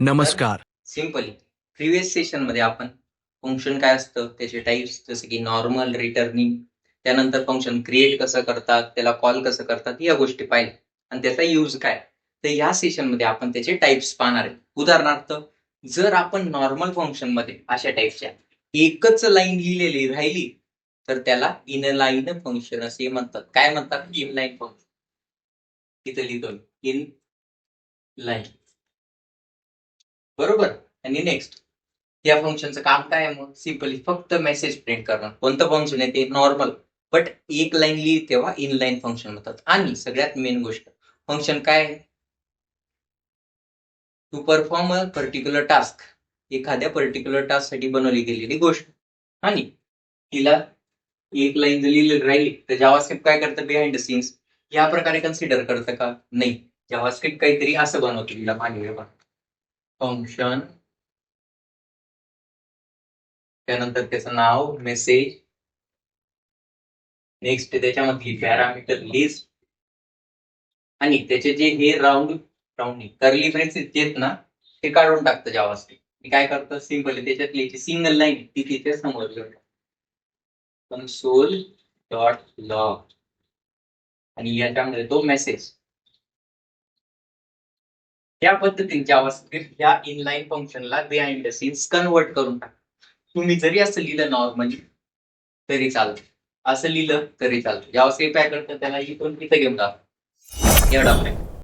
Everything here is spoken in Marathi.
नमस्कार. सिंपली प्रिव्हियस सेशन मध्ये आपण फंक्शन काय असतं, त्याचे टाइप्स जसे की नॉर्मल, रिटर्निंग, त्यानंतर फंक्शन क्रिएट कसं करतात, त्याला कॉल कसं करतात, या गोष्टी पाहिल्या आणि त्याचा यूज काय. तर या सेशन मध्ये आपण त्याचे टाइप्स पाहणार आहे. उदाहरणार्थ, जर आपण नॉर्मल फंक्शन मध्ये अशा टाइपच्या एकच लाईन लिहिलेली राहिली तर त्याला इनलाईन फंक्शन असे म्हणतात. काय म्हणतात? Inline function. तिथे लिहितो इन लाईन, बरोबर. आणि नेक्स्ट, या फंक्शनचं काम काय आहे? मग सिंपली फक्त मेसेज प्रिंट करणं. कोणतं फंक्शन आहे ते? नॉर्मल. बट एक लाईन लिहिली तेव्हा इनलाईन फंक्शन म्हणतात. आणि सगळ्यात मेन गोष्ट, फंक्शन काय आहे? To perform a particular task. एखाद्या पर्टिक्युलर टास्क साठी बनवली गेलेली गोष्ट. आणि तिला एक लाईन जर लिहिलेली राहिली तर जावास्क्रिप्ट काय करतं? बिहाइंड द सीन्स या प्रकारे कन्सिडर करतं का? नाही. जावास्क्रिप्ट काहीतरी असं बनवतं, तिला मांडवे फंक्शन, त्यानंतर त्याचं नाव, मेसेज, नेक्स्ट त्याच्यामधली पॅरामीटर लिस्ट, आणि त्याचे जे हे राऊंडिंग कर्ली ब्रेसेस जे आहेत ना, ते काढून टाकतं जावास्क्रिप्ट. मी काय करतो? सिंपली त्याच्यातली जी सिंगल लाईन ती तिथे समोर लिहितो, कन्सोल डॉट लॉग, आणि याच्यामध्ये तो मेसेज. या पद्धतीने जावास्क्रिप्ट या इनलाईन फंक्शनला बिहाइंड द सीन्स कन्वर्ट करून टाकतो. तुम्ही जरी असं लिहिलं नॉर्मली तरी चालतं, असं लिहिलं तरी चालतं. जावास्क्रिप्ट काय करतं? त्याला इथून तिथे घेऊन जातं. एवढा